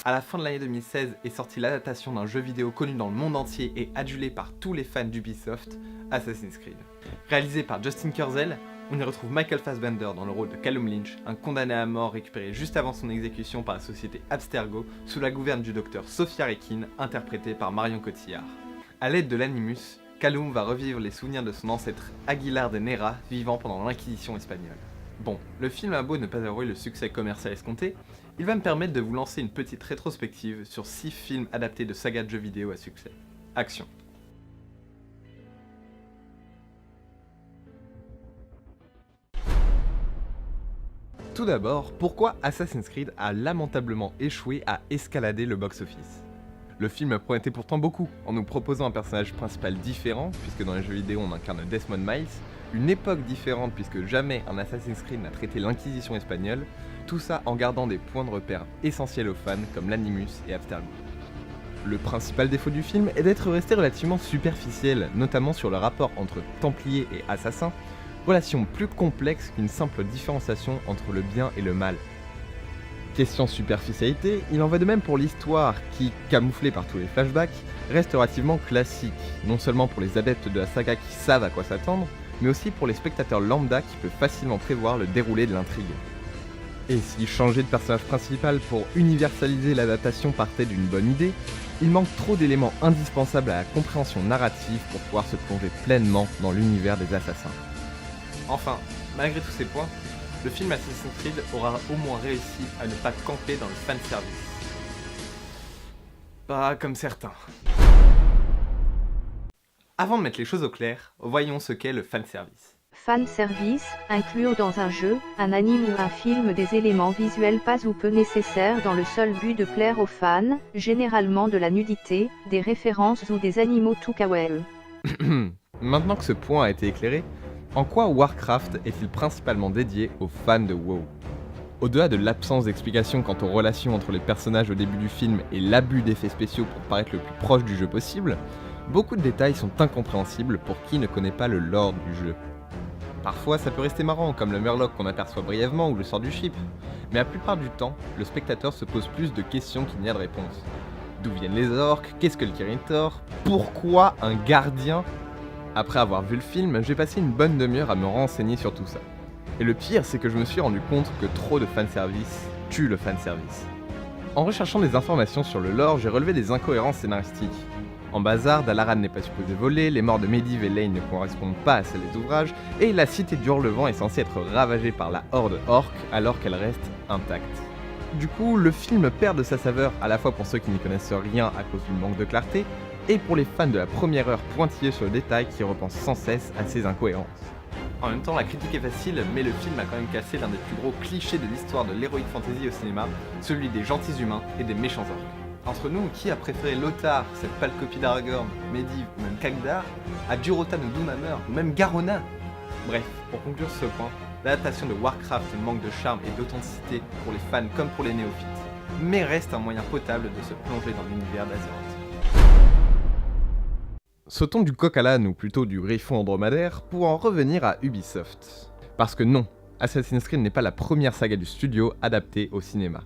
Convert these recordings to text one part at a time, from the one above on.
À la fin de l'année 2016 est sortie l'adaptation d'un jeu vidéo connu dans le monde entier et adulé par tous les fans d'Ubisoft, Assassin's Creed. Réalisé par Justin Kurzel, on y retrouve Michael Fassbender dans le rôle de Callum Lynch, un condamné à mort récupéré juste avant son exécution par la société Abstergo sous la gouverne du docteur Sophia Rekin, interprétée par Marion Cotillard. A l'aide de l'Animus, Callum va revivre les souvenirs de son ancêtre Aguilar de Nera, vivant pendant l'Inquisition espagnole. Bon, le film a beau ne pas avoir eu le succès commercial escompté, il va me permettre de vous lancer une petite rétrospective sur 6 films adaptés de sagas de jeux vidéo à succès. Action. Tout d'abord, pourquoi Assassin's Creed a lamentablement échoué à escalader le box-office ? Le film promettait pourtant beaucoup, en nous proposant un personnage principal différent, puisque dans les jeux vidéo on incarne Desmond Miles, une époque différente puisque jamais un Assassin's Creed n'a traité l'Inquisition espagnole, tout ça en gardant des points de repère essentiels aux fans comme l'Animus et Abstergo. Le principal défaut du film est d'être resté relativement superficiel, notamment sur le rapport entre Templiers et Assassins, relation plus complexe qu'une simple différenciation entre le bien et le mal. Question superficialité, il en va de même pour l'histoire qui, camouflée par tous les flashbacks, reste relativement classique, non seulement pour les adeptes de la saga qui savent à quoi s'attendre, mais aussi pour les spectateurs lambda qui peuvent facilement prévoir le déroulé de l'intrigue. Et si changer de personnage principal pour universaliser l'adaptation partait d'une bonne idée, il manque trop d'éléments indispensables à la compréhension narrative pour pouvoir se plonger pleinement dans l'univers des assassins. Enfin, malgré tous ces points, le film Assassin's Creed aura au moins réussi à ne pas camper dans le fanservice. Pas comme certains. Avant de mettre les choses au clair, voyons ce qu'est le fanservice. Fanservice, inclure dans un jeu, un anime ou un film des éléments visuels pas ou peu nécessaires dans le seul but de plaire aux fans, généralement de la nudité, des références ou des animaux tout kawaii. Maintenant que ce point a été éclairé, en quoi Warcraft est-il principalement dédié aux fans de WoW ? Au-delà de l'absence d'explication quant aux relations entre les personnages au début du film et l'abus d'effets spéciaux pour paraître le plus proche du jeu possible, beaucoup de détails sont incompréhensibles pour qui ne connaît pas le lore du jeu. Parfois ça peut rester marrant, comme le Murloc qu'on aperçoit brièvement ou le sort du ship, mais la plupart du temps, le spectateur se pose plus de questions qu'il n'y a de réponses. D'où viennent les orques ? Qu'est-ce que le Kirin Tor ? Pourquoi un gardien ? Après avoir vu le film, j'ai passé une bonne demi-heure à me renseigner sur tout ça. Et le pire, c'est que je me suis rendu compte que trop de fanservice tue le fanservice. En recherchant des informations sur le lore, j'ai relevé des incohérences scénaristiques. En Bazar, Dalaran n'est pas supposé voler, les morts de Medivh et Lane ne correspondent pas à celles des ouvrages, et la cité d'Hurlevent est censée être ravagée par la horde orque alors qu'elle reste intacte. Du coup, le film perd de sa saveur à la fois pour ceux qui n'y connaissent rien à cause du manque de clarté, et pour les fans de la première heure pointillés sur le détail qui repensent sans cesse à ces incohérences. En même temps, la critique est facile, mais le film a quand même cassé l'un des plus gros clichés de l'histoire de l'heroic fantasy au cinéma, celui des gentils humains et des méchants orques. Entre nous, qui a préféré Lothar, cette pâle copie d'Aragorn, Medivh ou même Cagdar, à Durotan ou Doomhammer, ou même Garona ? Bref, pour conclure ce point, l'adaptation de Warcraft manque de charme et d'authenticité pour les fans comme pour les néophytes, mais reste un moyen potable de se plonger dans l'univers d'Azeroth. Sautons du coq à l'âne, ou plutôt du griffon en dromadaire, pour en revenir à Ubisoft. Parce que non, Assassin's Creed n'est pas la première saga du studio adaptée au cinéma.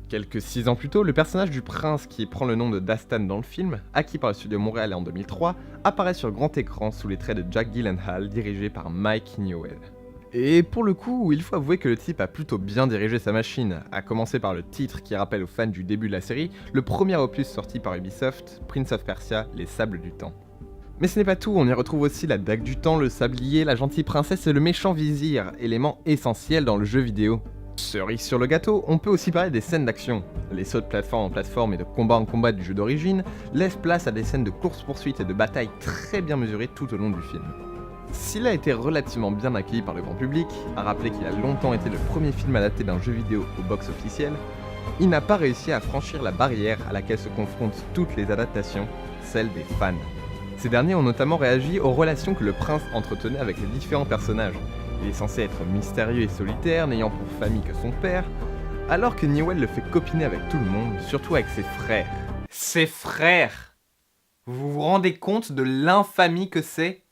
Quelques 6 ans plus tôt, le personnage du prince qui prend le nom de Dastan dans le film, acquis par le studio montréalais en 2003, apparaît sur grand écran sous les traits de Jack Gyllenhaal, dirigé par Mike Newell. Et pour le coup, il faut avouer que le type a plutôt bien dirigé sa machine, à commencer par le titre qui rappelle aux fans du début de la série, le premier opus sorti par Ubisoft, Prince of Persia, Les Sables du Temps. Mais ce n'est pas tout, on y retrouve aussi la dague du temps, le sablier, la gentille princesse et le méchant vizir, éléments essentiels dans le jeu vidéo. Cerise sur le gâteau, on peut aussi parler des scènes d'action. Les sauts de plateforme en plateforme et de combat en combat du jeu d'origine laissent place à des scènes de course-poursuite et de bataille très bien mesurées tout au long du film. S'il a été relativement bien accueilli par le grand public, à rappeler qu'il a longtemps été le premier film adapté d'un jeu vidéo au box officiel, il n'a pas réussi à franchir la barrière à laquelle se confrontent toutes les adaptations, celle des fans. Ces derniers ont notamment réagi aux relations que le prince entretenait avec les différents personnages. Il est censé être mystérieux et solitaire, n'ayant pour famille que son père, alors que Newell le fait copiner avec tout le monde, surtout avec ses frères. Ses frères ! Vous vous rendez compte de l'infamie que c'est ?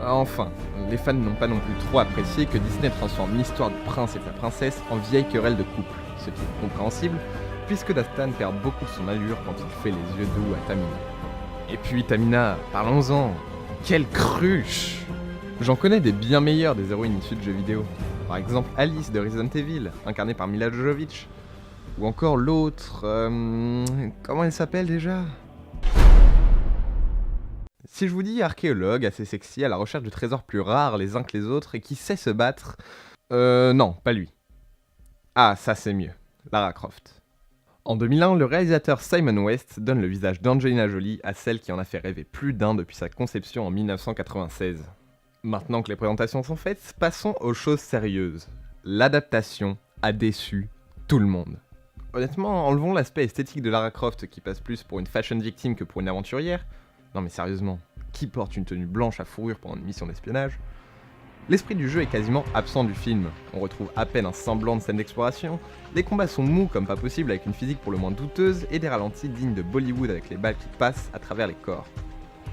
Enfin, les fans n'ont pas non plus trop apprécié que Disney transforme l'histoire du prince et de la princesse en vieille querelle de couple, ce qui est compréhensible, puisque Dastan perd beaucoup de son allure quand il fait les yeux doux à Tamina. Et puis Tamina, parlons-en, quelle cruche! J'en connais des bien meilleures des héroïnes issues de jeux vidéo. Par exemple Alice de Resident Evil, incarnée par Mila Jovovich. Ou encore l'autre... comment elle s'appelle déjà? Si je vous dis archéologue, assez sexy, à la recherche de trésors plus rares les uns que les autres et qui sait se battre... non, pas lui. Ah, ça c'est mieux. Lara Croft. En 2001, le réalisateur Simon West donne le visage d'Angelina Jolie à celle qui en a fait rêver plus d'un depuis sa conception en 1996. Maintenant que les présentations sont faites, passons aux choses sérieuses. L'adaptation a déçu tout le monde. Honnêtement, enlevons l'aspect esthétique de Lara Croft qui passe plus pour une fashion victime que pour une aventurière. Non mais sérieusement, qui porte une tenue blanche à fourrure pendant une mission d'espionnage? L'esprit du jeu est quasiment absent du film, on retrouve à peine un semblant de scène d'exploration, les combats sont mous comme pas possible avec une physique pour le moins douteuse et des ralentis dignes de Bollywood avec les balles qui passent à travers les corps.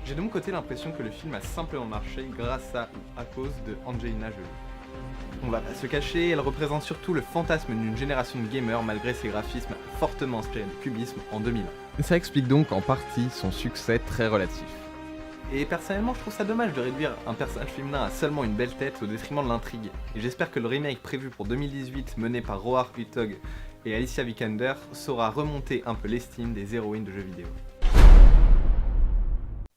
J'ai de mon côté l'impression que le film a simplement marché grâce à cause de Angelina Jolie. On va pas se cacher, elle représente surtout le fantasme d'une génération de gamers malgré ses graphismes fortement inspirés du cubisme en 2001. Ça explique donc en partie son succès très relatif. Et personnellement je trouve ça dommage de réduire un personnage féminin à seulement une belle tête au détriment de l'intrigue. Et j'espère que le remake prévu pour 2018 mené par Roar Utog et Alicia Vikander saura remonter un peu l'estime des héroïnes de jeux vidéo.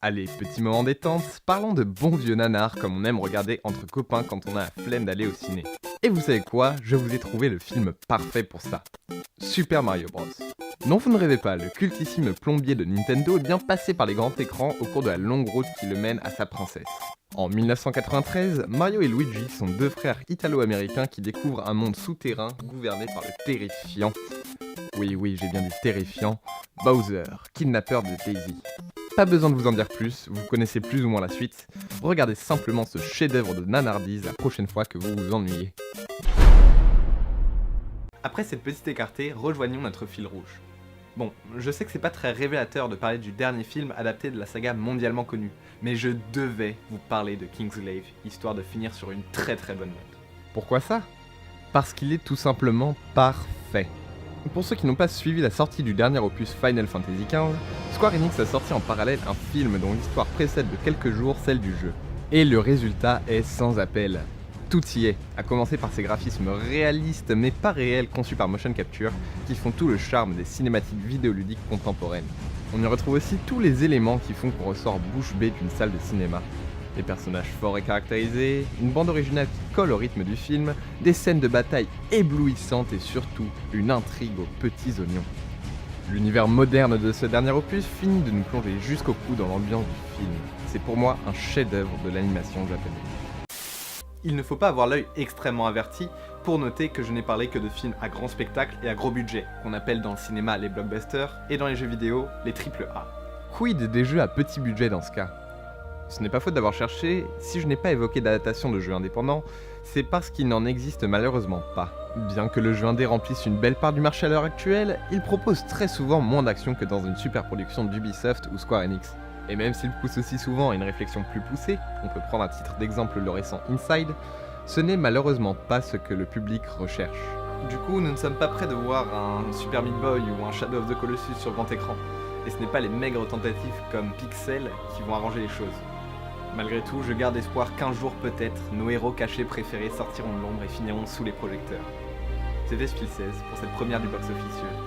Allez, petit moment détente, parlons de bons vieux nanars comme on aime regarder entre copains quand on a la flemme d'aller au ciné. Et vous savez quoi? Je vous ai trouvé le film parfait pour ça. Super Mario Bros. Non, vous ne rêvez pas, le cultissime plombier de Nintendo est bien passé par les grands écrans au cours de la longue route qui le mène à sa princesse. En 1993, Mario et Luigi sont deux frères italo-américains qui découvrent un monde souterrain gouverné par le terrifiant, oui j'ai bien dit terrifiant, Bowser, kidnappeur de Daisy. Pas besoin de vous en dire plus, vous connaissez plus ou moins la suite, regardez simplement ce chef-d'œuvre de nanardise la prochaine fois que vous vous ennuyez. Après cette petite écartée, rejoignons notre fil rouge. Bon, je sais que c'est pas très révélateur de parler du dernier film adapté de la saga mondialement connue, mais je devais vous parler de Kingsglaive, histoire de finir sur une très bonne note. Pourquoi ça? Parce qu'il est tout simplement parfait. Pour ceux qui n'ont pas suivi la sortie du dernier opus Final Fantasy XV, Square Enix a sorti en parallèle un film dont l'histoire précède de quelques jours celle du jeu. Et le résultat est sans appel. Tout y est, à commencer par ces graphismes réalistes mais pas réels conçus par motion capture qui font tout le charme des cinématiques vidéoludiques contemporaines. On y retrouve aussi tous les éléments qui font qu'on ressort bouche bée d'une salle de cinéma. Des personnages forts et caractérisés, une bande originale qui colle au rythme du film, des scènes de bataille éblouissantes et surtout une intrigue aux petits oignons. L'univers moderne de ce dernier opus finit de nous plonger jusqu'au cou dans l'ambiance du film. C'est pour moi un chef-d'œuvre de l'animation japonaise. Il ne faut pas avoir l'œil extrêmement averti pour noter que je n'ai parlé que de films à grand spectacle et à gros budget, qu'on appelle dans le cinéma les blockbusters et dans les jeux vidéo les AAA. Quid des jeux à petit budget dans ce cas? Ce n'est pas faute d'avoir cherché, si je n'ai pas évoqué d'adaptation de jeux indépendants, c'est parce qu'il n'en existe malheureusement pas. Bien que le jeu indé remplisse une belle part du marché à l'heure actuelle, il propose très souvent moins d'action que dans une superproduction d'Ubisoft ou Square Enix. Et même s'il pousse aussi souvent à une réflexion plus poussée, on peut prendre à titre d'exemple le récent Inside, ce n'est malheureusement pas ce que le public recherche. Du coup, nous ne sommes pas prêts de voir un Super Meat Boy ou un Shadow of the Colossus sur grand écran, et ce n'est pas les maigres tentatives comme Pixel qui vont arranger les choses. Malgré tout, je garde espoir qu'un jour peut-être, nos héros cachés préférés sortiront de l'ombre et finiront sous les projecteurs. C'était Spill16 pour cette première du box officieux.